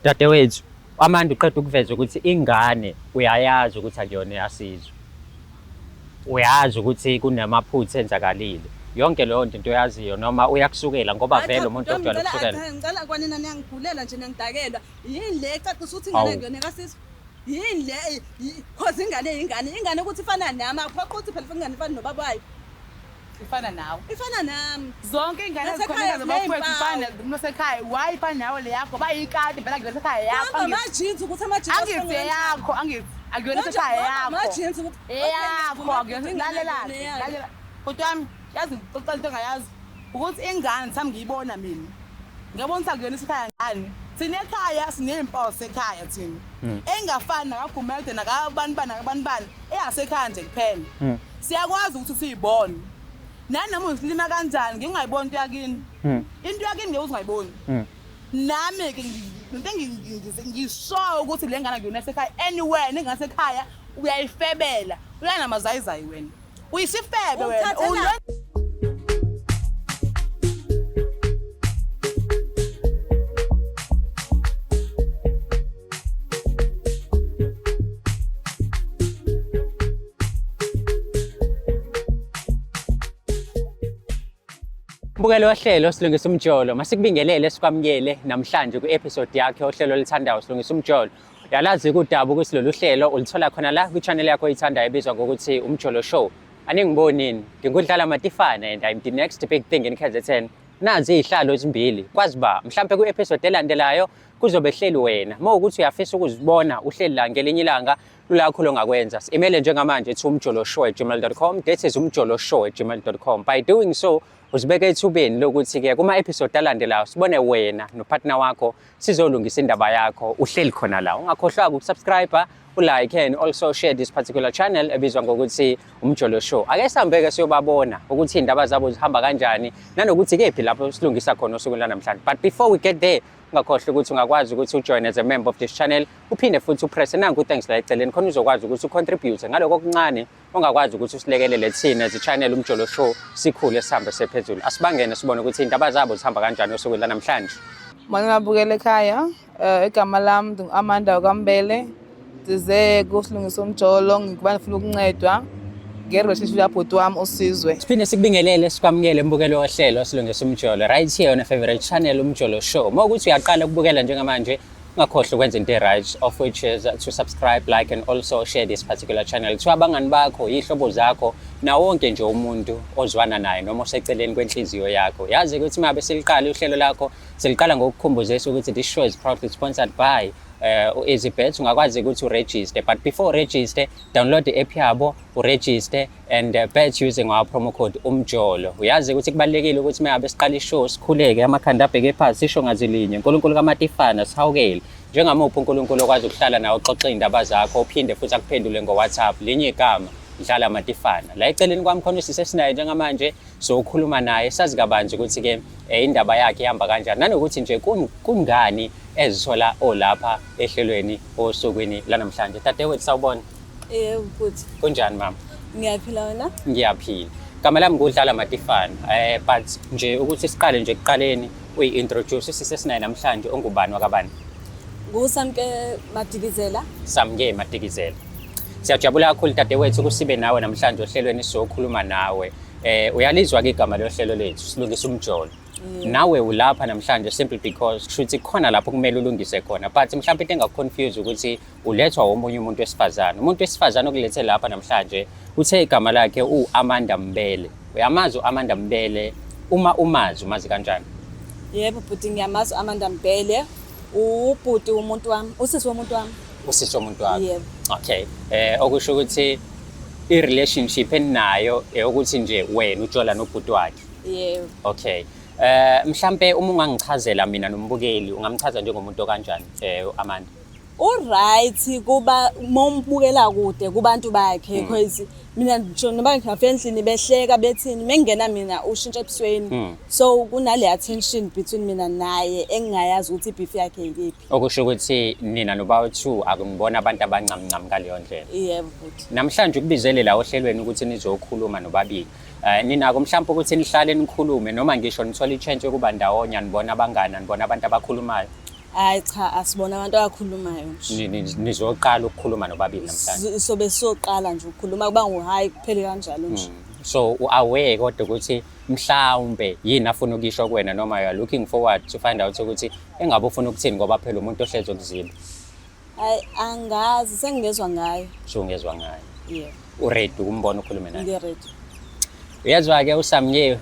Dadewethu, Amanda uqeda ukuveza ukuthi ingane uyayazi ukuthi akuyona yasizwe. Uyazi ukuthi kunamaphutha enzakalile. Yonke leyo nto into oyaziyo noma uyakusukela ngoba vele umuntu ogcwala ukusukela. Ngicela kwanina niyangigulela nje niyangidakelwa. Yini le ecacisa ukuthi ingane akuyona kasizwe? Yini le cause ingane ukuthi ifana nami aphoqa ukuthi phela ingane ifana nobaba wayo. Ifana nawe. Ifana nami. Zonke ingane ezikhona zabafowethu ifana nosekhaya. Why ifana nawe le yakho? Bayikati phela kule sekhaya yakho. Ama-jeans ukuthi ama-jeans angithi yakho, angithi akuyona sekhaya yakho. Ama-jeans ukuthi yakho akuyona lalela. Kodwa wami yazi ngixoxa into engayazi ukuthi ingane sami ngiyibona mina. Ngiyabona ukuthi akuyona sekhaya ngani. Sinekhaya sinempawu sekhaya thina. Engafani nakaGumede nakabanibani eyasekhaya nje kuphela. Siyakwazi ukuthi siyibone. Nanoma usilima kanjani ngingayiboni into yakini. Into yakini ngeke uzingayiboni. Nami ke ngisho ukuthi le ngane akuyona sekhaya anywhere ningasekhaya uyayifebela. Uyanamazayizayi wena. Uyisifebe wena. Mbukelo wahlelo silungisa umjolo masikubingelele sikwamukele namhlanje ku-episode yakhe ohlelo lithandayo silungisa umjolo. Uyalazi kudaba ukuthi lolu hlelo ulithola khona la kwi-channel yakho oyithandayo ebizwa ngokuthi Umjolo Show. Aningibonini ngingudlala Matifana and I'm the next big thing in KZN. Nazi izihlalo ezimbili kwazi ba mhlambe ku-episode elandelayo kuzobe hleli wena mawukuthi uyafisa ukuzibona uhleli la ngelinye ilanga lulakho longakwenza email njengamanje umjoloshow@gmail.com that is umjoloshow@gmail.com. By doing so usibeka ethubeni lokuthi ke kuma episode alandelayo sibone wena nopartner wakho sizolungisa indaba yakho uhleli khona la ungakhohlwa ukusubscribe ulike and also share this particular channel ebizwa ngokuthi Umjolo Show. Ake sihambeke siyobabona ukuthi indaba zabo zihamba kanjani nanokuthi kephi lapho silungisa khona usuku lanamhlanje. But before we get there ungakhohlwa ukuthi ungakwazi ukuthi ujoin as a member of this channel uphinde futhi upress nangu thanks la eceleni khona uzokwazi ukuthi ucontribute ngaloko okuncane ongakwazi ukuthi usilekelele thina as i-channel Umjolo Show sikhule sihambe sephezulu. Asibangene sibone ukuthi indaba zabo zihamba kanjani usuku lanamhlanje. Mangabukela ekhaya egama lami Amanda Kambele. Size kusilungisa umjolo ngikubani ufuna ukuncedwa ngerelationship yabhuti wami uSizwe. Siphinde sikubingelele sikwamukele mbukelo wahlelo silungisa umjolo right here on a favorite channel Umjolo Show. Mawukuthi uyaqala ukubukela njengamanje ungakhohlwa ukwenza into right of which is to subscribe, like and also share this particular channel to abangani bakho, ihlobo zakho na wonke nje umuntu ozwana naye noma oseceleni kwenhliziyo yakho. Yazi ukuthi mabe siliqala uhlelo lakho siliqala ngokukhumbuzisa ukuthi this show is proudly sponsored by EasyBet. Ungakwazi ukuthi uregister but before register download the app yabo uregister and bet using our promo code umjolo. Uyazi ukuthi kubalekile ukuthi mabe siqala ishow sikhuleke amakhanda abheke phansi sisho ngazilinye uNkulunkulu kaMatifana sihawukele njengamuphi uNkulunkulu okwazi ukuhlala nawe uxoxe indaba zakho uphinde futhi akuphendule ngoWhatsApp linye igama Dlala Matifana. La eceleni kwami khona sisesinayo njengamanje so ukhuluma naye sazi kabanzi ukuthi ke indaba yakhe ihamba kanjani nanokuthi nje kungani ezithola olapha ehlelweni osukwini lanamhlanje. Dadewethu sawubona. Ukuthi Kunjani mama? ngiyaphila wena? Ngiyaphila. Igama lami nguDlala Matifana. But nje ukuthi siqale nje ekuqaleni uyi-introduce sisesinayo namhlanje ongubani wakabani? Ngusamke Madikizela. Samke Madikizela. Siyajabula kakhulu dadewethu ukusibe nawe namhlanje ohlelweni sizokhuluma nawe. Uyalizwa ke igama lohlelo lethu silungisa umjolo. Nawe ulapha namhlanje simply because shuthi khona lapho kumele ulungise khona but mhlawumbe into engakuconfuse ukuthi ulethwa omunye umuntu wesifazana. Umuntu wesifazana okulethe lapha namhlanje uthe igama lakhe uAmanda Mbele. Uyamazi uAmanda Mbele umazi kanjani? Yebo bhuti ngiyamazi Amanda Mbele. Ubhuti umuntu wami, usisi womuntu wami. Usisi womuntu wami. Yebo. Okay. Okusho ukuthi i-relationship enayo ukuthi nje wena ujola nobhuti wakhe. Yebo. Okay. Mhlambe uma ungangichazela mina nombukeli ungamchaza njengomuntu kanjani uAmanda? Alright kuba mombukela kude kubantu bakhe because mina ngisho noma ngingafika endlini behleka bethini mengena mina ushintsha ebusweni so kunale attention between mina naye engingayazi ukuthi beef yakhe yikephi. Okusho ukuthi nina nobawo 2 akungibona abantu abancamncam ngaleyo ndlela. Yebo futhi. Namhlanje ukubizele la ohlelweni ukuthi nizokhuluma nobabili. Ninako mhlawumbe ukuthi nihlale nikhulume noma ngisho nithola i-chance yokuba ndawonye nibona abangani nibona abantu abakhulumayo. Hayi cha, asibona abantu abakhulumayo nje. Nizoqala ukukhuluma nobabili namhlanje. Sobe soqala nje ukukhuluma kuba nguhayi kuphele kanjalo nje. So aware kodwa ukuthi mhlawumbe yini afuna ukisho kuwena noma you are looking forward to find out ukuthi engabe ufuna ukuthini ngoba phela umuntu ohlezi okuziba. Hayi angazi sengingezwa ngayo. So ungezwa ngayo. Yeah. Uready ukumbona ukhulume naye. Ngiready. Uyazwa ke uSamnye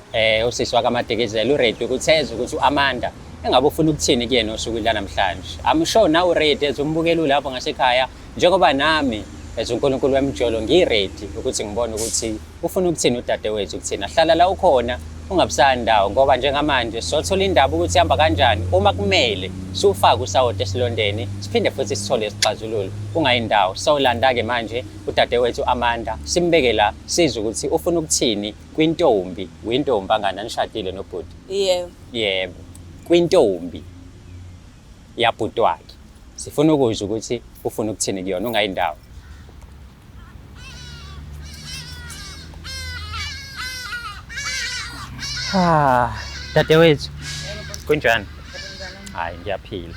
usisi wakaMadekezela uready ukuthi eze ukuthi uAmanda engabe ufuna ukuthini kuyena osuku la namhlanje. I'm sure now ready ezombukela lapho ngasekhaya njengoba nami uNkulunkulu wemjolo ngiready ukuthi ngibone ukuthi ufuna ukuthini udadewethu ukuthina. Hlala la ukhona ungabusandawo ngoba njengamanje sothola indaba ukuthi ihamba kanjani uma kumele sufaka usawoti esilondeni siphinde futhi sithole isixazululo ungayindawo. Sawulanda ke manje udadewethu Amanda simbeke la sizwe ukuthi ufuna ukuthini kwintombi uyintombi angana nishadile nobhuti. Yebo. Yebo. Kwintombi yabhuti wakhe sifuna ukuzwa ukuthi ufuna ukuthini kuyona ungayindawo. Dadewethu kunjani? Hayi ngiyaphila.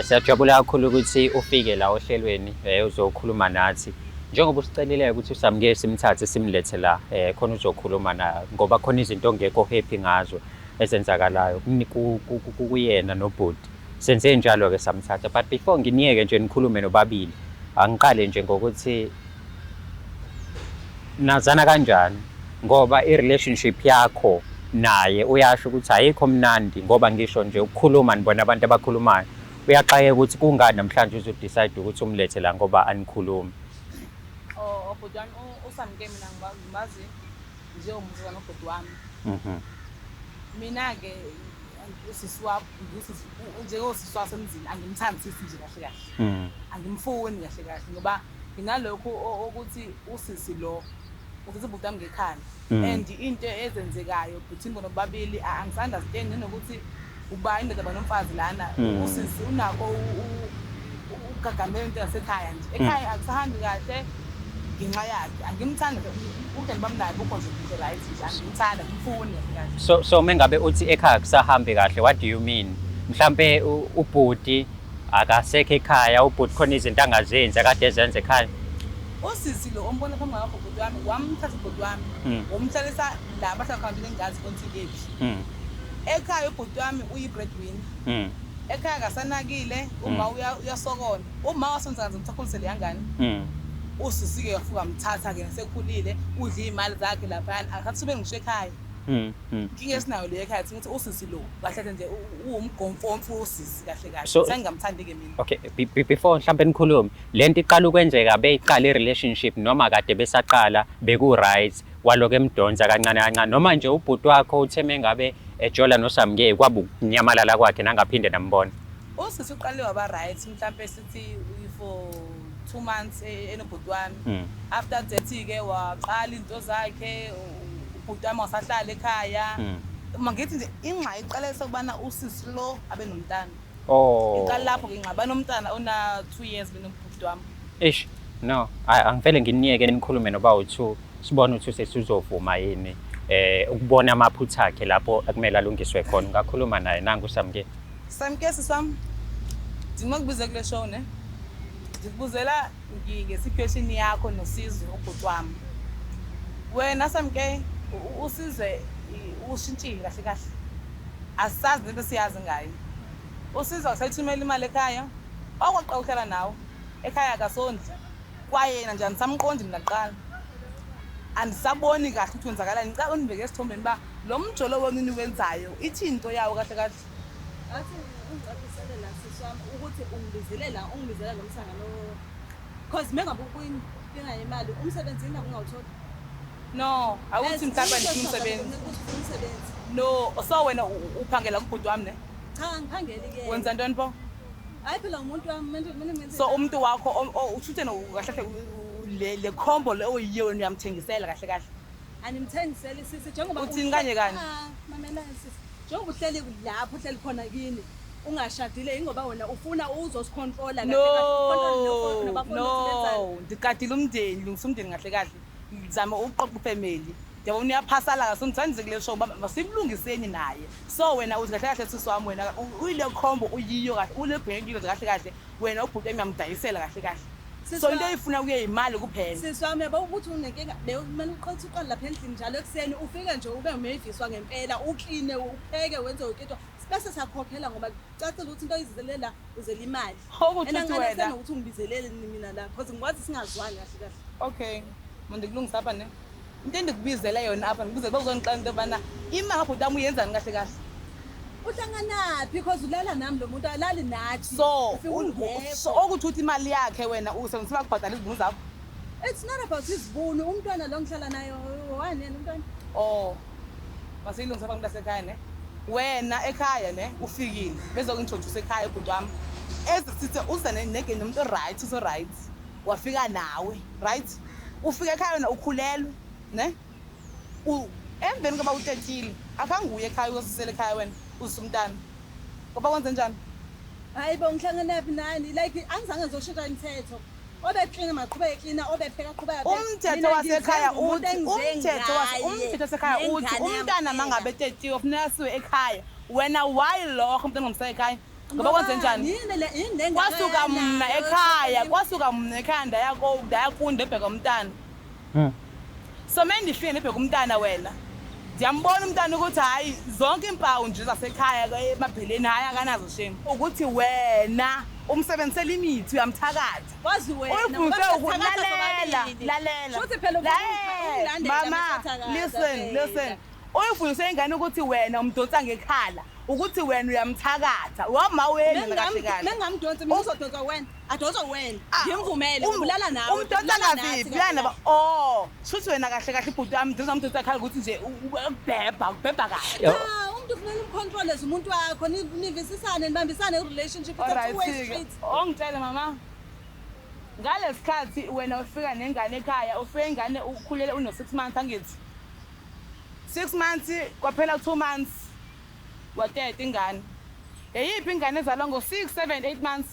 Siyajabula kakhulu ukuthi ufike la ohlelweni uzokhuluma nathi. Njengoba usicelile ukuthi uSamnye simthathe simlethe la khona uzokhuluma na ngoba khona izinto ongekho happy ngazo ezenzakalayo kuyena nobhuti. Senze njalo ke samthatha but before nginiyeke nje nikhulume nobabili angiqale nje ngokuthi nazana kanjani ngoba i-relationship yakho naye uyasho ukuthi ayikho mnandi ngoba ngisho nje ukukhuluma nibona abantu abakhulumayo uyaxayeka ukuthi kungani namhlanje uzodecide ukuthi umlethe la ngoba anikhulumi. Bhuti wami uSamnye mina ngimazi njengomuntu kanobhuti wami. Mina-ke usisi wakho njengosisi wasemzini angimthandisisi nje kahle kahle. Angimfuni kahle kahle ngoba nginalokhu ukuthi usisi lo ukuthi ubhuti wami ngekhaya and into ezenzekayo between bona bobabili angisandastand nokuthi uba indoda banomfazi lana usisi unako ugagamela into yasekhaya nje ekhaya akusahambi kahle ngenxa yakhe angimthanda ubudeni bami naye bukho nje kuhle right nje angimthanda ngimfuni kahle. So mengabe uthi ekhaya kusahambi kahle what do you mean? Mhlambe ubhuti akasekho ekhaya ubhuti khona izinto angazenzi akade ezenza ekhaya. Usisi lo ombona phambi kwakho bhuti wami wamthatha ubhuti wami womhlalisa la bahlakhambile engazi konke kephi. Ekhaya ubhuti wami uyi-breadwinner. Ekhaya akasanakile uma uyasokona uma wasonza kanzima umthakhulisele yangani. Usisi ke wafuka mthatha ke sekhulile udla imali zakhe lapha akathi sube ngisho ekhaya. Ngingesinayo le ekhaya ukuthi usisi lo kahle nje uwumgomfomfu usisi kahle kahle sengingamthandi ke mina. Okay before mhlambe nikhulume lento iqala ukwenzeka beyiqala i-relationship noma kade besaqala beku right waloke emdonsa kancane kancane noma nje ubhuti wakho utheme ngabe ejola noSamnye kwabu kunyamalala kwakhe nangaphinde nambona. Usisi uqale waba right mhlambe sithi for 2 months enobhuti wami. After that ke waqala into zakhe ubhuti wami wasahlala ekhaya. Mangithi nje ingxa iqale sekubana usisi lo abe nomntana. Iqala lapho ke ingxa banomntana ona 2 years benobhuti wami. Eish no angivele nginiyeke nikhulume noba u2 sibone ukuthi sesizovuma yini ukubona amaphutha akhe lapho akumele alungiswe khona ngakhuluma naye nangu uSamnye. Samnye sisami ngikubize kule show ne ngikubuzela ngesituation yakho nosizwe ubhuti wami. Wena Samnye usizwe ushintshile kahle kahle. Asazi into siyazi ngayo. Usizwe usayithumela imali ekhaya. Okwaqala ukuhlala nawe. Ekhaya akasondli. Kwayena nje angisamqondi mina kuqala. Andisaboni kahle ukuthi wenzakala ngicela unibeke esithombeni ba lo mjolo wenu niwenzayo ithi into yawo kahle kahle. Athi ungicabisele la siswami ukuthi ungibizela lo msangano cause mengabe kuyinkinga yemali umsebenzini akungawuthola. No, awuthi mhlawumbe umsebenzi. No, so wena uphangela kubhuti wami ne? Cha ngiphangeli ke. Wenza ntoni pho? Hayi phela umuntu wami mina so umuntu wakho uthuthe no kahle le combo le oyiyo niyamthengisela kahle kahle. Animthengisele sisi njengoba uthini kanye kanye. Mamela sisi. Njengoba uhleli lapho uhleli khona kini ungashadile ingoba wena ufuna uzosicontrola kahle kahle. No, ndikadile umndeni, lungisa umndeni kahle kahle. Ngizama uqoqa ifamily. Yabona uyaphasala ngasongisenze kule show masibulungiseni naye. So wena uthi kahle kahle sisi wami wena uyile khombo uyiyo kahle ule bhenkile kahle kahle wena ubhuti emyamdayisela kahle kahle. So into efuna kuye imali kuphela. Sisi wami yabo ukuthi unenkinga kumele uqothe uqala lapha endlini njalo ekseni ufike nje ube umeviswa ngempela ukline upheke wenze uketwa bese sakhokhela ngoba cacile ukuthi into izizelela uzela imali. Wena ukuthi ungibizelele mina la because ngikwazi singazwani kahle kahle. Okay. Manje kulungisa apha ne. Into endikubizela yona apha ngikuze bazongixela into bana imali ubhuti wami uyenzani kahle kahle. Uhlanganaphi because ulala nami lo muntu alali nathi. So okuthi uthi imali yakhe wena usebenzisa ukubhadala izibunu zakho. It's not about izibunu umntwana lo ngihlala naye wani yena umntwana. Oh. Masiyilungisa apha ngitasekhaya ne. Wena ekhaya ne ufikile bese ukungiintroduce ekhaya ubhuti wami. Ezisithi uzane neke nomuntu right so right. Wafika nawe right? Ufika ekhaya wena ukhulelwe ne? Emveni koba utetile akanguye ekhaya uyosisela ekhaya wena usumntana. Ngoba kwenze njani? Hayi bo ngihlanganaphi nani like angizange ngizoshintsha imithetho. Obeklina maqhubeka eklina obepheka qhubeka. Umthetho wasekhaya uthi umthetho wasekhaya uthi umntana mangabe etetiwe kufanele siwe ekhaya. Wena why lo umntana ngomsa ekhaya? Ngoba kwenze njani? Kwasuka mna ekhaya ndayakunda ebheka umntana. So mendifike nebheka umntana wena. Ndiyambona umntana ukuthi hayi zonke impawu nje zasekhaya emabheleni hayi akanazo shame. Ukuthi wena umsebenzisela imithi uyamthakatha. Wazi wena uyifuse ukulalela. Shothi phela mama listen. Uyifundise ingane ukuthi wena umdonsa ngekhala. Ukuthi wena uyamthakatha. Wama wena kahle kahle. Mengamdonsa mina uzodonsa wena. Adonsa wena. Ngimvumele ulala nawe. Umdonsa ngaziphi yana shothi wena kahle kahle ibhuti wami ndizomdonsa ekhala ukuthi nje ubhebha kahle. Umuntu kufanele ucontrol umuntu wakho nivisisane nibambisane irelationship ongitshela mama ngalesikhathi wena ufika nengane ekhaya ufike ingane ukhulele uno 6 months angithi 6 months kwaphela 2 months watete ingane eyiphi ingane ezalwa ngo 6 7 8 months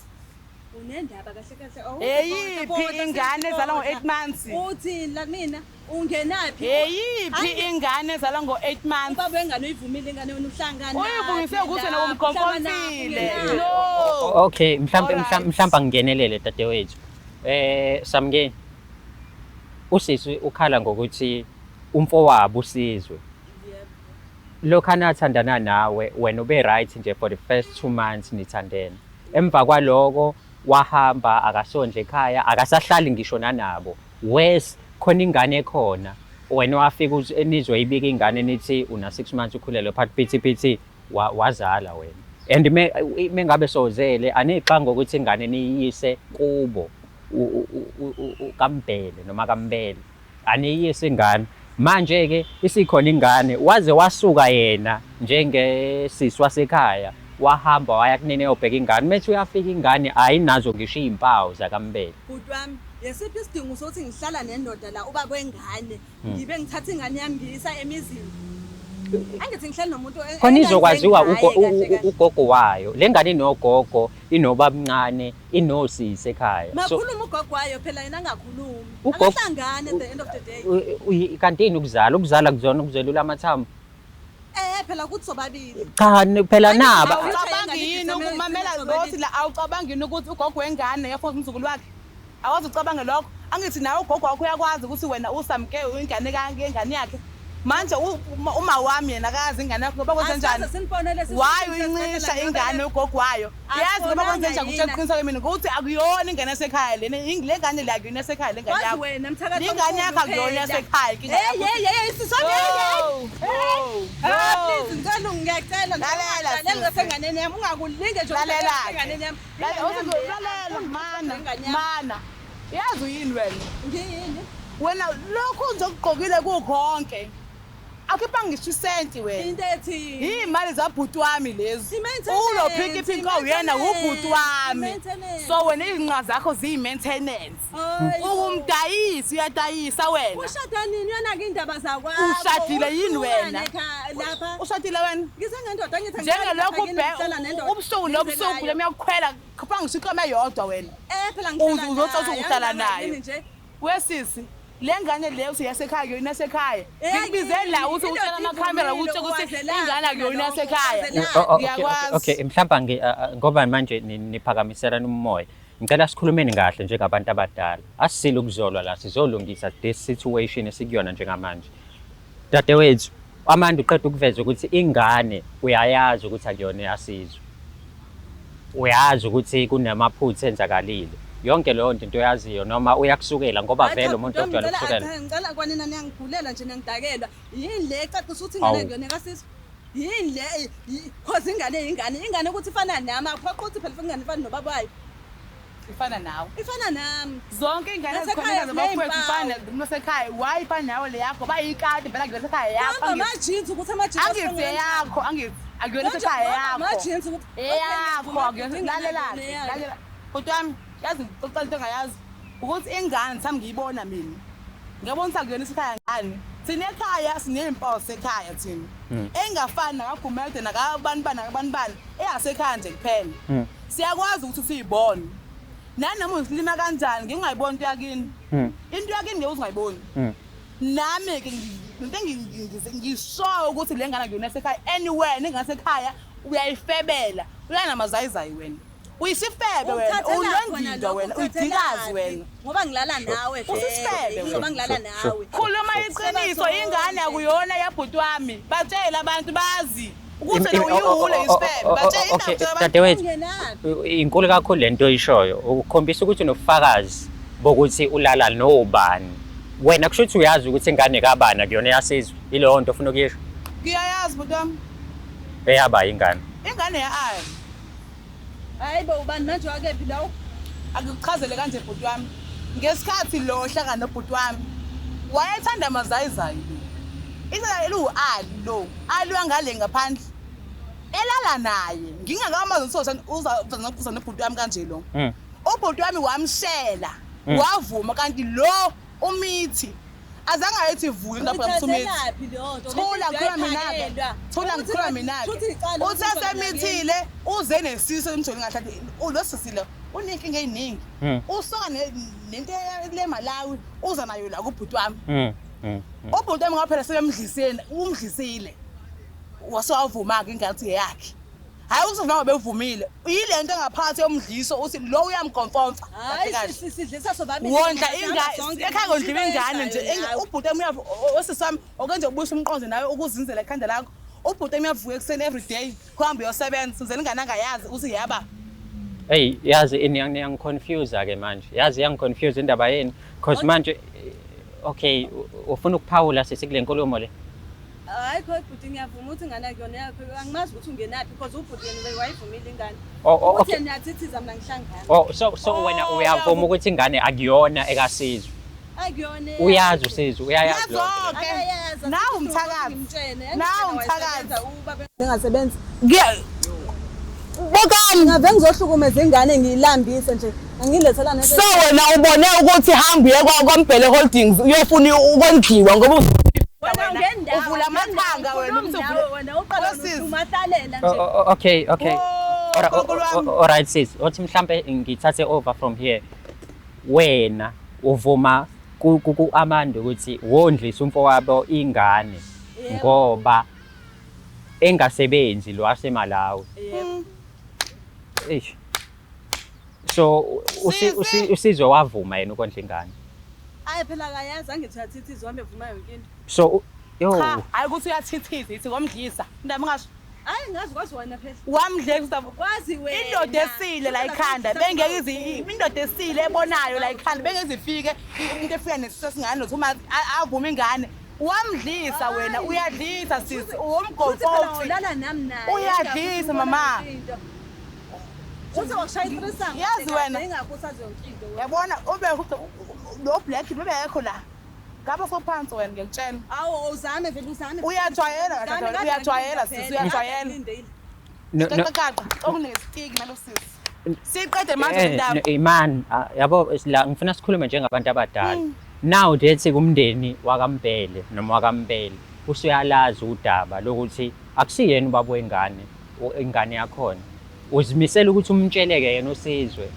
unendaba kahle kahle eyiphi ingane ezalwa ngo 8 months uthi la mina ungenaphi eyiphi ingane ezalwa ngo 8 months ubaba wengane uyivumile ingane wena uhlangana uyivungise ukuthi wena umkomfonsile no Okay mhlawumbe ngingenelele dadewethu Samngeni usisi ukhala ngokuthi umfowabo usizwe lokhana athandana nawe wena ube right nje for the first 2 months nithandene emva kwaloko wahamba akasondle ekhaya akasahlali ngisho nanabo wes khona ingane ekhona wena wafika enizwe ibika ingane nithi una 6 months ukhulelwe phathi phithi wazala wena and mengabe sozele anexa ngokuthi ingane niyise kubo kaMbhele noma kaMbele aniyise ingane manje ke isikhona ingane waze wasuka yena njengesisi wasekhaya wahamba waya kunene yobheka ingane methi uyafika ingane ayinazo ngisho izimpawu zakaMbele bhuti wami yesiphi isidingo sokuthi ngihlala nendoda la ubaba wengane ngibe ngithatha ingane yami ngiyisa emizini angithi ngihlala nomuntu khona izokwaziwa ugogo wayo lengane inogogo inobabncane inosisi ekhaya makhuluma ugogo wayo phela yena angakhulumi abahlangane at the end of the day kantini ukuzala kuzona ukuzelula amathambo phela kuthi sobabili cha phela naba awucabangi yini ukumamela lothi la awucabangi yini ukuthi ugogo wengane yafuna umzukulu wakhe awazi ucabange lokho angithi nawe ugogo wakho uyakwazi ukuthi wena usamke ingane ngengane yakhe manje uma wami yena akazi ingane yakho ngoba kwenze njani why uyincisha ingane ugogo wayo yazi ngoba kwenze njani ukuthi eqinisa kimi ukuthi akuyona ingane yasekhaya lena le ngane la kuyona yasekhaya le ngane yakho wena mthakathi ingane yakho akuyona yasekhaya sisona please ngicela ngiyacela lalela ngasenganeni yami ungakulinge nje ngasenganeni yami lalela mana yazi uyini wena ngiyini wena lokho uzokugqokile kukhonke akhipha ngisho isenti wena into ethi imali zabhuti wami lezi ulophika iphinka uyena ubhuti wami so wena izinqa zakho ziyi-maintenance ukumdayisi uyadayisa wena ushada nini yona ke indaba zakwakho ushadile yini wena lapha ushadile wena ngisengendoda ngithi njengelokho ubusuku nobusuku lemiyakukhwela khipha ngisho ikama eyodwa wena phela uzothi uhlala naye wesisi le ngane leyo usiyasekhaya kuyona yasekhaya ngikubize la uthi utshela amakhamera ukuthi ingane akuyona yasekhaya ngiyakwazi Okay, mhlawumbe ngoba manje niphakamiselana umoya. Ngicela sikhulumeni kahle njengabantu abadala. Asisile ukuzolwa la sizolungisa this situation esikuyona njengamanje. Dadewethu, amanda uqeda ukuveza ukuthi ingane uyayazi ukuthi akuyona yasizwe. Uyazi ukuthi kunamaphutha enzakalile. Yonke leyo nto into oyaziyo noma uyakusukela ngoba vele umuntu ojwayele ukusukela. Ngicela kwanina niyangigulela nje nangidakelwa. Yini le ecacisa ukuthi ingane akuyona kasizwe? Yini le cause ingane ukuthi ifana nami aphoqa ukuthi phela ingane ifana nobaba wayo. ifana nawe Ifana nami. zonke ingane ezikhona zabafowethu ifana nasekhaya why ifana nawe le yakho bayikati phela ngile sekhaya yakho Ama-jeans ukuthi ama-jeans angithi yakho angithi akuyona sekhaya yakho ama-jeans ukuthi eyakho akuyona lalela kodwa wami yazi ngixoxa into engayazi ukuthi ingane sami ngiyibona mina ngiyabona ukuthi akuyona isekhaya ngani sinekhaya sinezimpawu sekhaya thina engafani nakaGumede nakabanibani eyasekhaya nje kuphela siyakwazi ukuthi siyibone nanoma usilima kanjani ngingayiboni into yakini into yakini ngeke uzingayiboni nami ke ngisho ukuthi le ngane akuyona esekhaya anywhere ningasekhaya uyayifebela uyanamazayizayi wena uyisifebe wena ulondido wena uyidikazi wena ngoba ngilala nawe Usisifebe wena. ngoba ngilala nawe khuluma iqiniso ingane akuyona yabhuti wami batshela abantu bazi ukuthi uyihule isifebe batshela Okay, indaba dadewethu, Ungenaphi? inkulu kakhulu lento oyishoyo. Ukukhombisa ukuthi unobufakazi bokuthi ulala nobani. Wena kusho ukuthi uyazi ukuthi ingane kabani akuyona yasizwe. Ileyo nto ufuna ukuyisho. ngiyayazi bhuti wami Eyaba ingane. ingane ya-ayi Hayibo ubani manje wakephi lawo? akuchazele kanje bhuti wami ngesikhathi lo hlangana nobhuti wami wayethanda amazayizayi lo ali lo ali wangale ngaphandle elala naye ngingakamazi uza nobhuti wami kanje lo ubhuti wami wamshela wavuma kanti lo umithi azange ayethi vuyo lapho yamsumithi Uthathelaphi leyo nto? thola ngikhuluma mina-ke usesemithile uze nesiso emjoli ngahlathi ulosisile unenkinga eyiningi usoka nento le Malawi uza nayo la kubhuti wami ubhuti wami ngaphela sebemdliseni umdlisile wasewavuma-ke ingathi yakhe hayi ukusivuma bevumile yile nto engaphakathi yomdliso uthi lo uyamkomfomfa Hayi sidlisa sobabili. wondla ekhaya kondliwa ingane nje ubhuti wami osisi wami okenje ubuyisa umqondo nawe ukuzinzela ikhanda lakho ubhuti wami uyavuka ekuseni everyday kuhambe uyosebenza uzela ingane angayazi ukuthi yaba Hey, yazi niyangiconfuse ke manje. Yazi yangiconfuse indaba yeni because manje okay, ufuna ukuphawula sesikule nkulumo le. Hayi kho ibhuti ngiyavuma ukuthi ingane akuyona yakho angimazi ukuthi ungenaphi because ubhuti yena wayivumile ingane. Okay. Uthi niyathithiza mina ngihlangana. Oh, so wena uyavuma ukuthi ingane akuyona ekasizwe. Akuyona. Uyazi usizwe, uyayazi lo. yazoke nawu umthakazi nawu umthakazi Ngingasebenzi. bokami Ngave ngizohlukumeza ingane ngiyilambise nje. Angilethela nento. so wena ubone ukuthi hambe uye kwaMbhele Holdings uyofuna ukondliwa ngoba uvula amathanga wena ukuthi wena uqala umathalela nje. Okay. Nkulunkulu All right sis. Othi mhlambe ngithathe over from here. Wena uvuma ku Amanda ukuthi wondlisa umfowabo ingane ngoba engasebenzi lo waseMalawi. Eish. So usizwe wavuma yena ukondla ingane. Hayi phela akayazi angithi uyathithiza wambe vuma yonke into. So yo hayi ukuthi uyathithiza ithi komdlisa indaba ngasho Hayi ngazi kwazi wena phela. wamdleka Kwazi wena. indoda esile la ikhanda bengeke indoda esile ebonayo la ikhanda bengeke zifike umuntu efika nesisingane nothi uma avuma ingane wamdlisa wena uyadlisa sisi uwumgomfofo Ulala nami naye. Uyadlisa, mama. Uthi wakushaya i-threesome. Yazi wena. Ingakhuthazi yonke into wena. yabona ube lo black bebekho la ngapha sophansi wena ngiyakutshela Awu uzame vele uzame. uyajwayela sisi uyajwayela qaqaqa okunesitiki nalo sisi siqede manje indaba man yabo la ngifuna sikhulume njengabantu abadala. Now dethi kumndeni wakaMbhele noma wakaMbele usuyalazi udaba lokuthi akusiyena ubaba wengane ingane yakhona. Uzimisela ukuthi umtsheleke yena usizwe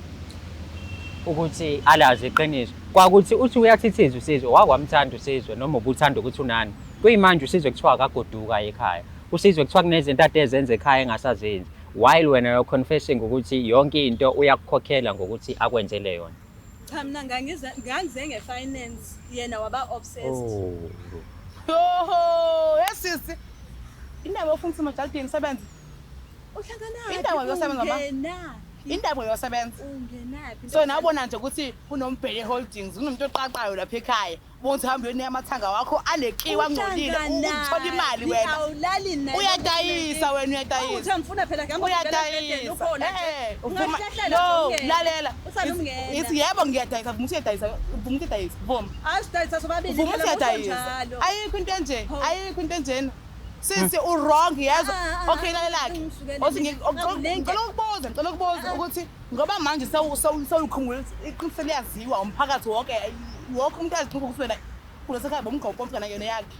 ukuthi alazi iqiniso. kwakuthi uthi uyathithiza uSizwe wakwamthanda uSizwe noma ubuthanda ukuthi unani kuyimanje uSizwe kuthiwa akagoduka ekhaya uSizwe kuthiwa kunezinto ade ezenza ekhaya engasazenzi while wena you're confessing ukuthi yonke into uyakukhokhela ngokuthi akwenzele yona cha mina ngangize ngefinance yena waba obsessed Yoho, yesisi. Indaba ofuna ukuthi majaldini sebenze. uhlangana Indaba yosebenza ma. Indaba yosebenza. ungenaphi So nabona nje ukuthi kunombhele holdings, kunomuntu oqaqayo lapha ekhaya. Bonke hambe yona amathanga wakho anekiwa ngcolile, uthola imali wena. awulali naye Uyadayisa wena uyadayisa. uthi ngifuna phela ngihamba Uyadayisa. ukhona No, lalela. Usalungena. Ithi yebo ngiyadayisa, vuma uyadayisa, vuma uyadayisa, vuma. asidayisa sobabili Vuma phela uyadayisa. njalo. Ayikho into enje, Ho. ayikho into enjena. Sisi wrong yezwa. Okay lalela-ke. Othi ngicela ukubuza ukuthi ngoba manje sewukhumula iqiniso liyaziwa umphakathi wonke umuntu aziqhubeka ukuthi wena kulesekhaya bomgqoqo omntwana yona yakhe.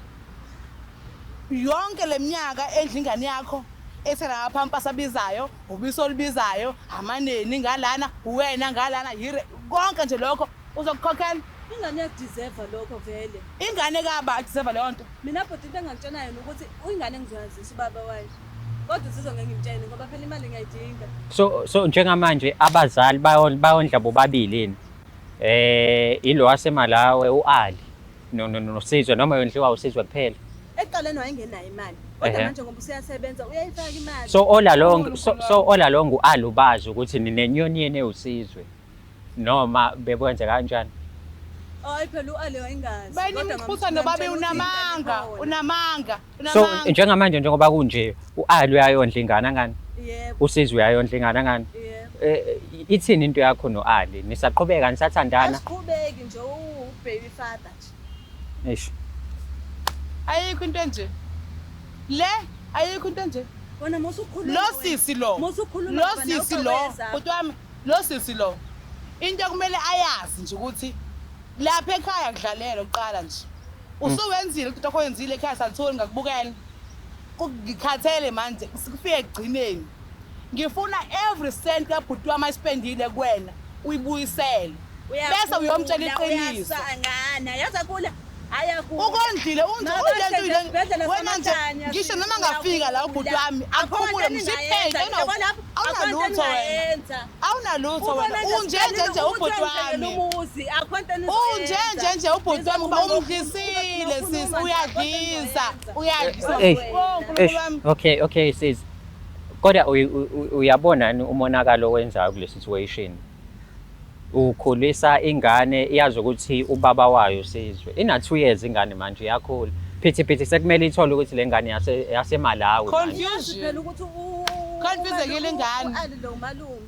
Yonke leminyaka endlingane yakho esela phampa sabizayo, ubiso libizayo, amaneni ngalana, uwena ngalana, yire konke nje lokho uzokukhokhela. ingane yakudeserve lokho vele Ingane kaba adeserve leyo nto. mina bhuti into engakutshena yona ukuthi uyingane engizwazisa ubaba wayo kodwa usizwe ngeke ngimtshene ngoba phela imali ngiyayidinga so njengamanje abazali bayondla bobabili yini ilo wasemalawe uAli noSizwe noma yondliwa uSizwe kuphela eqaleni wayengenayo imali kodwa manje ngoba usiyasebenza uyayifaka imali so all along uAli ubazi ukuthi ninenyoni ewusizwe noma bekwenze kanjani hayi phela uAli wayingazi Bayini mkhutha nobabe unamanga. so njengamanje njengoba kunje uAli uyayondla ingane ngani yebo uSizwe uyayondla ingane ngani yebo ithini into yakho noAli nisaqhubeka nisathandana asiqhubeki nje baby father nje eish Ayikho into enje. Le ayikho into enje. wena musukhuluma Lo sisi lo. musukhuluma Lo sisi lo. Kodwa wami lo sisi lo. Into kumele ayazi nje ukuthi lapha ekhaya kudlalelo uqala nje. Usuwenzile ukuthi okwenzile ekhaya satholi ngakubukela. Ngikhathele manje sikufike egcineni. Ngifuna every cent kabhuti wami ayispendile kuwena uyibuyisele. Bese uyomtshela iqiniso. Uyasangana yaza kula ayakuba Ukondlile wena nje ngisho noma ngafika la ubhuti wami akhumule msiphele awunalutho wena awunalutho wena unjenje ubhuti wami unjenje ubhuti wami ngoba umdlisile sisi uyadlisa okay sis kodwa uyabona umonakalo owenzayo kule situation ukhulisa ingane iyazi ukuthi ubaba wayo uSizwe ina 2 years ingane manje iyakhula phithi sekumele ithole ukuthi le ngane yaseMalawi phela ukuthi confusingile ingane lo malume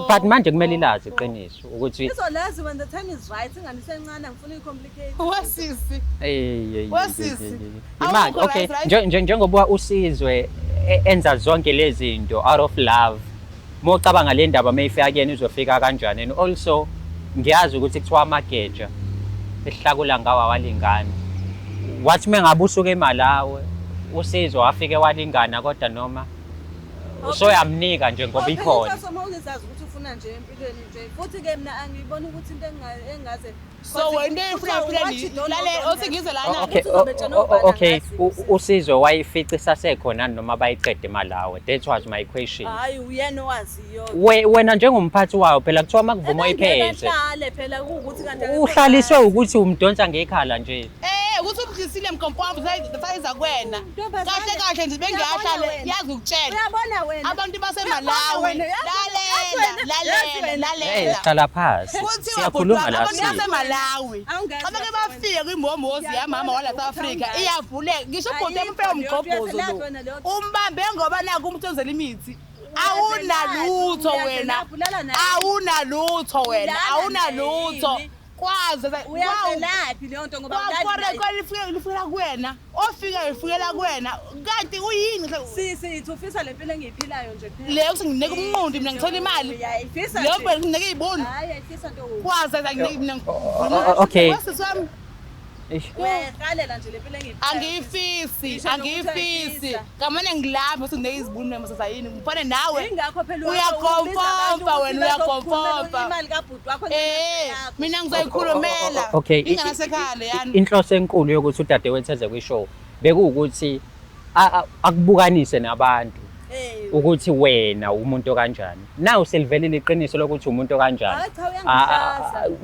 but manje kumele ilazi iqiniso ukuthi izolazi when the time is right ingane isencane ngifuna icomplicate wasisi wasisi imali okay njengoba uSizwe enza zonke lezi zinto out of love mocabanga le ndaba mayifika kuyena izofika kanjani and also ngiyazi ukuthi kuthiwa amageja ehlakula ngawa walingana wathi mengabe usuke eMalawi uSizwe wafike walingana kodwa noma usoyamnika nje ngoba ikhona uzazi ukuthi ufuna nje empilweni nje futhi ke mina angiboni ukuthi into engaze so wena ufuna lale osingize lana okay uSizwe wayifica isasekhona noma bayiqede eMalawi that was my question hayi uyena owaziyo wena njengomphathi wayo phela kuthiwa makuvuma ipheze phela ukuthi kanti uhlaliswe ukuthi umdonsa ngekhala nje ukuthi umdlisile mkompombo sayiza kuwena kahle nje bengiyahlale yazi ukutshela uyabona wena abantu baseMalawi lalela hlala phansi siyakhuluma la baseMalawi abake bafike kwimbomozi yamama wala South Africa iyavuleka ngisho ubhuti emphe umgobhozo lo umbambe ngoba naku umuntu ozela imithi awunalutho wena kwaze uyazelaphi leyo nto ngoba lifika kuwena ofika ifikela kuwena kanti uyini sisi ufisa lempilo engiyiphilayo nje phela leyo singinike umnqondi mina ngithola imali uyayifisa leyo phela nginike iziboni hayi ayifisa nto kwaze mina okay Uyayiqalela nje le mpilo angiyifisi ngamane ngilapha usunginike izibunwe masasayini ngifane nawe ingakho phela uyakomfompa wena uyakomfompa imali kabhuti wakho mina ngizoyikhulumela Okay, inganasekhaya leyani inhloso enkulu yokuthi udadewethu eze kwishow bekuwukuthi akubukanise nabantu ukuthi wena umuntu kanjani. Nawu selivelile iqiniso lokuthi umuntu kanjani.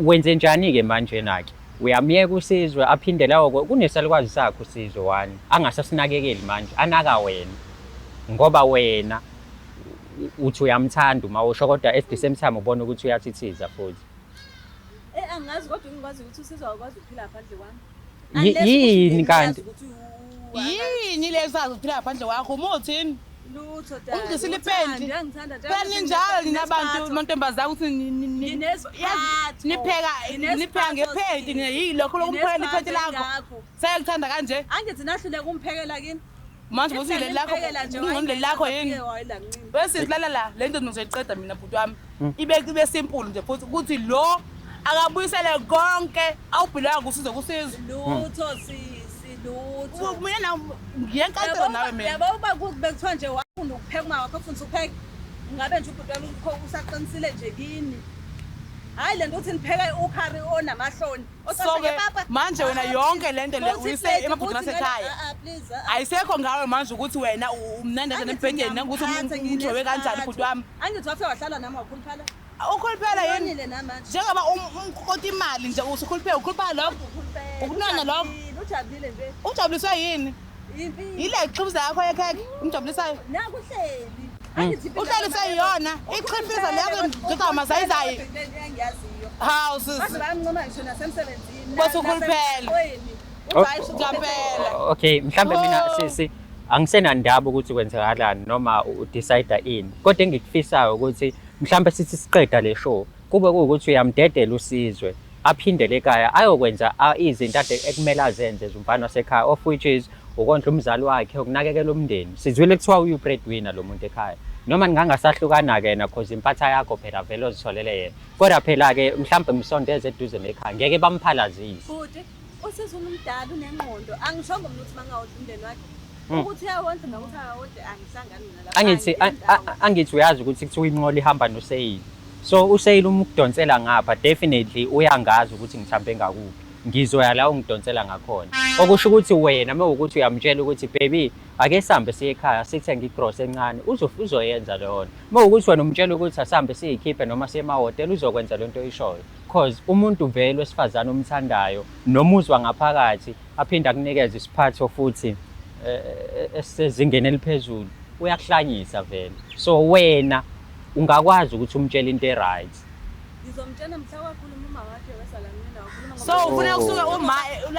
Wenze njani ke manje nake? Uyamyeka uSizwe aphinde lawo kunesalukwazi sakho uSizwe wani. Angasasinakekeli manje, anaka wena. Ngoba wena uthi uyamthanda uma usho kodwa at the same time ubona ukuthi uyathithiza futhi. Angazi kodwa ngikwazi ukuthi uSizwe akwazi ukuphila ngaphandle kwami. Yini kanti? Yini lezazi ukuphila ngaphandle kwakho umuthini? Lutho dad. Ungizisile ipendi. Ngiyangithanda dad. Kanti ninjalo ninabantu amantombazana ukuthi nipheka ngependi yilokho lokupheka ipendi lakho. Sayekuthanda kanje. Angithi nahlule kumphekela kini. Manje usile lakho ungqondle lakho yini? Bese silala la lento ngizoyiqeda mina bhuti wami. Ibe simple nje futhi ukuthi lo akabuyisele konke awubhilanga kusize kusiza. Lutho lutho. Mina ngiyankathala nawe mina. Yabo bekuthiwa nje wafunda ukupheka uma wakho ufunda ukupheka. Ngabe nje ubhuti wami usaqinisile nje kini. Hayi lento uthi nipheka ukhari onamahloni. Soke manje wena yonke lento le uyise emabhudini asekhaya. Ayisekho ngawe manje ukuthi wena umnanda nje empendeni ukuthi umjowe kanjani bhuti wami. Angithi wafika wahlala nami wakhuluphela. Ukhuluphela yini njengoba umkhothi imali nje usukhuluphela ukhuluphela lokho ukunana lokho ujabulile nje ujabuliswa yini ile ixhibiza yakho ekhaya umjabulisayo naku hleli uhlalisa yona iqhibiza leyo ngicela mazayizayi engiyaziyo hawu sisi base bayamncoma ngisho nasemsebenzini bese ukhuluphela Okay, mhlambe mina sisi angisenandaba ukuthi kwenzakalani noma udecide ini. Kodwa engikufisayo ukuthi mhlambe sithi siqeda le show kube kuukuthi uyamdedela uSizwe aphindele ekhaya ayokwenza izinto ekumele azenze umfana wasekhaya of which is ukondla umzali wakhe ukunakekela umndeni. Sizwile kuthiwa uyu breadwinner lo muntu ekhaya. Noma ningangasahlukana ke na cause impatha yakho phela vele ozitholele yena. Kodwa phela ke mhlambe umsondeze eduze nekhaya ngeke bamphalazise. Futhi uSizwe umdala unengqondo angishongo mina ukuthi mangawodla umndeni wakhe. Ukuthi uyawondla nokuthi awodwa angihlangani nalapha. Angithi uyazi ukuthi kuthiwa inqola ihamba noSeyili. So uSeyili umukudonsela ngapha definitely uyangazi ukuthi ngithambe ngakuphi. Ngizoya la ungidonsela ngakhona. Okusho ukuthi wena mawukuthi uyamtshela ukuthi baby ake sihambe siye ekhaya sithenge igross encane uzoyenza leyo. Mawukuthi wena umtshela ukuthi asihambe siyikhiphe noma siye emahotela uzokwenza lento oyishoyo. Because umuntu vele wesifazana omthandayo nomuzwa ngaphakathi aphinda kunikeza isiphatho futhi esezingene eliphezulu uyakuhlanyisa vele. So wena ungakwazi ukuthi umtshele into eright. Ngizomtshela mhla wakhuluma uma wakhe wesala mina wakhuluma so ufuna kusuke uma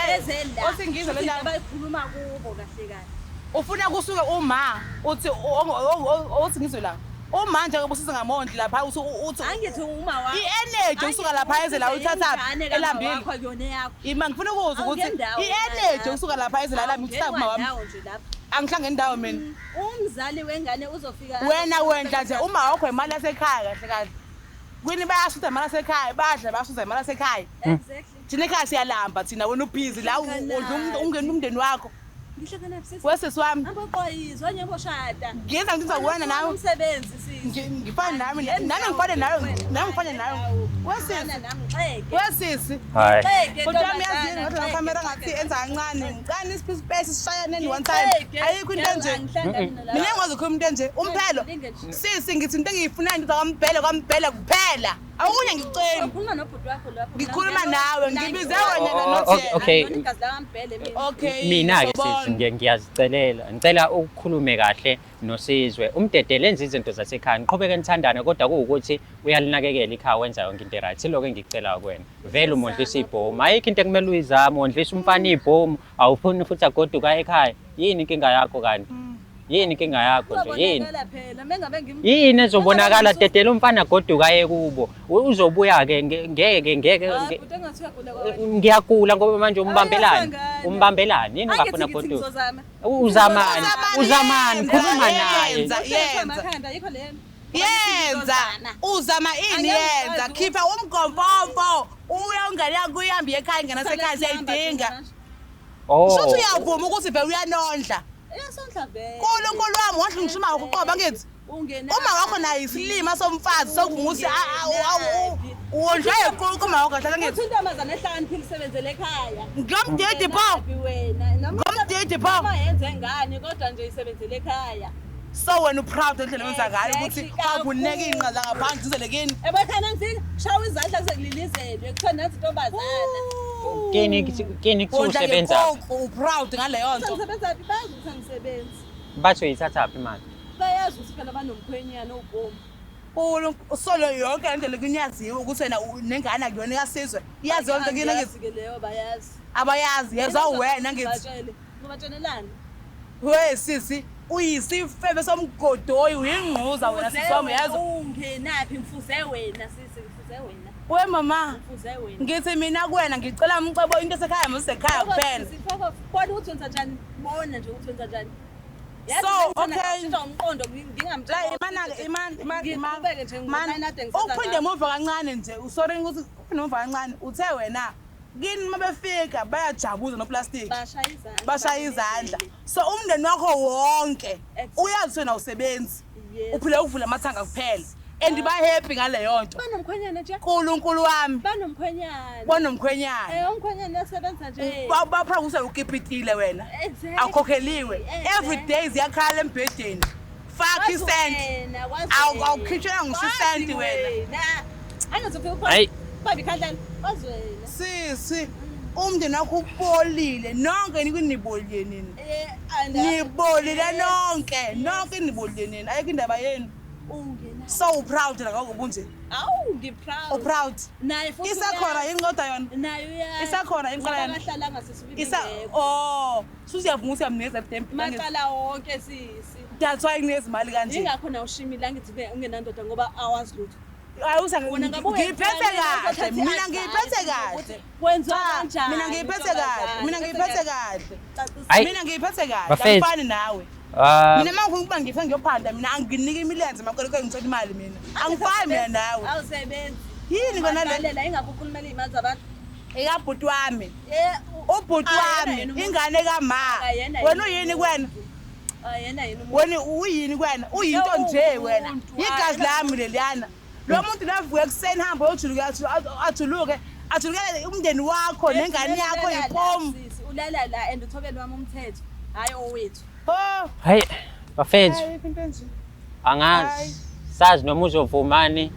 lezela osingizwe le ndaba bayikhuluma kubo kahle kahle ufuna kusuke uma uthi osingizwe la uma nje kubusiza ngamondli lapha uthi angithi uma wakhe i-energy usuka lapha ezela uyithatha elambile ima ngifuna ukuzwa ukuthi i-energy usuka lapha ezela elambile kusaba wami angihlange indawo mina umzali wengane uzofika wena wendla nje uma wakho imali yasekhaya kahle kahle kwini bayasutha imali yasekhaya badla bayasutha imali yasekhaya exactly thina ekhaya siyalamba thina wena ubhizi la ungena umndeni wakho ngihlangana kusisi wesisi wami aboqoyizwa nyeboshada ngiyenza ngiza kuwena nawe umsebenzi sisi ngifane nami ngifane nawe wesisi kodwa miyazini ngoba ngamera ngathi enza kancane ngicane ispace sishayane one time ayikho into enje mina engazi ukukhuluma into enje umphelo sisi ngithi into engiyifunayo into kwambhele kuphela awunye ngicela ukhuluma nobhuti wakho lapho ngikhuluma nawe ngibize wena nothi okay mina ke sisi ngiyazicelela ngicela ukukhulume kahle noSizwe umdedele enza izinto zasekhaya niqhubeke nithandane kodwa kuukuthi uyalinakekela ikhaya wenza yonke into right siloko engicela kuwena vele umondlisa ibhomu ayikho into ekumele uyizame umondlisa umfana ibhomu awufuni futhi agoduka ekhaya yini inkinga yakho kanti yini inkinga yakho nje yini ezobonakala dedela umfana agoduka kubo uzobuya ke ngeke ngiyagula ngoba manje umbambelani yini ungafuna goduka uzamani khuluma naye yenza uzama ini yenza khipha umgomfomfo uyongena kuyambi ekhaya ngena sekhaya siyayidinga Shothi uyavuma ukuthi vele uyanondla. Eyasondla vele. Nkulunkulu wami wahle ngishima ukuqoba ngithi. Uma wakho nayo isilima somfazi sokuvuma ukuthi wondla equlu uma wakho hlala ngithi. Intombazane ehlakaniphile isebenzele ekhaya. Ngomdidi pho. Wena. Ngomdidi pho. Uma yenze ngani kodwa nje isebenzele ekhaya. So wena uproud endlela wenza ngayo ukuthi awubuneka inqa la ngaphandle ngizele kini. Ebekhana ngithi shawa izandla kusekulilizelwe kuthona nathi intombazana. Kini kusebenza. Uproud ngaleyo nto. Ngisebenza bazi ukuthi ngisebenza. Bathi uyithatha phi imali? Bayazi ukuthi phela banomkhwenyana obomu. Solo yonke indlela kunyaziwe ukuthi wena nengane akuyona iyasizwe. Iyazi yonke kini ngithi ke leyo bayazi. abayazi yeza wena ngithi. Batshele. Ngobatshelelani? We sisi uyisifebe somgodoyi uyingquza wena sisome yazo. Ungenaphi mfuze wena sisi mfuze wena. We mama Mfuze wena. ngithi mina kuwena ngicela umcebo into esekhaya musekhaya kuphela. Sifaka kodwa ukuthi wenza njani? Bona nje ukuthi wenza njani? So okay nje umqondo ngingamtshela. Uphinde muva kancane nje usorry ukuthi uphinde muva kancane uthe wena kini mabefika bayajabuza noplastic bashaya izandla so umndeni wakho wonke uyazi wena usebenzi uphile ukuvula amathanga kuphela and ba happy ngale yonto banomkhwenyana nje uNkulunkulu wami banomkhwenyana bonomkhwenyana umkhwenyana uyasebenza nje baphawusa ukipitile wena awukhokheliwe every day ziyakhala embhedeni fuck isent awukhitshela ngisisenti wena angazophela babi khandlela bazwena sisi umndeni wakho ubolile nonke nibolile nini nibolile nonke nibolile nini ayikho indaba yenu ungena so proud la ngokubunje awu ngiproud proud naye futhi isakhona yini kodwa yona nayo ya isakhona yini kodwa yona abahlala ngasesibili suthi yavuma ukuthi yamnikeza temple maqala wonke sisi that's why nginezimali kanje ingakho na ushimile angithi ungenandoda ngoba awazi lutho ayusa ngiphethe kahle mina ngiphethe kahle kwenza kanjani mina ngiphethe kahle mina ngiphethe kahle afani nawe mina mangikhuluma ngife ngiyophanda mina anginika imilenze makoleko ngithola imali mina angifani mina nawe awusebenzi yini kona lalela ingakukhulumela imali zabantu ekabhuti wami ubhuti wami ingane kama wena uyini kwena ayena yini wena uyini kwena uyinto nje wena igazi lami leliyana lo muntu lavuka ekuseni hamba uyojuluka athuluke umndeni wakho nengane yakho yipomu ulala la and uthobela wami umthetho hayi owethu Hayi bafethu angazi sazi noma uzovumani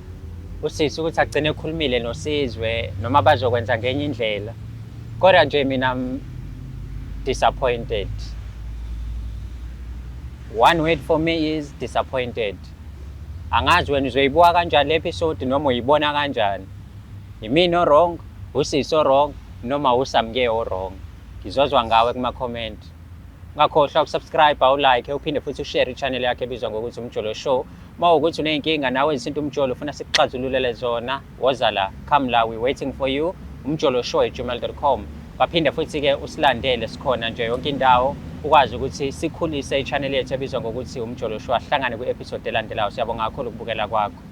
usisi ukuthi agcine ekhulumile noSizwe noma bazokwenza ngenye indlela kodwa nje mina disappointed. One word for me is disappointed. Angazi wena uzoyibuka kanjani le episode noma uyibona kanjani. Yimina wrong, usisi wrong noma usamke wrong. Ngizozwa ngawe kuma comment. Ungakhohlwa ukusubscribe awulike uphinde futhi ushare i-channel yakhe ebizwa ngokuthi Umjolo Show. Mawukuthi uneyinkinga nawe izinto umjolo ufuna sikuxazululele zona woza la come la we waiting for you umjoloshow@gmail.com. Baphinde futhi ke usilandele sikhona nje yonke indawo ukwazi ukuthi sikhulise i-channel yethu ebizwa ngokuthi Umjolo Show ahlangane ku-episode elandelayo. Siyabonga kakhulu ukubukela kwakho.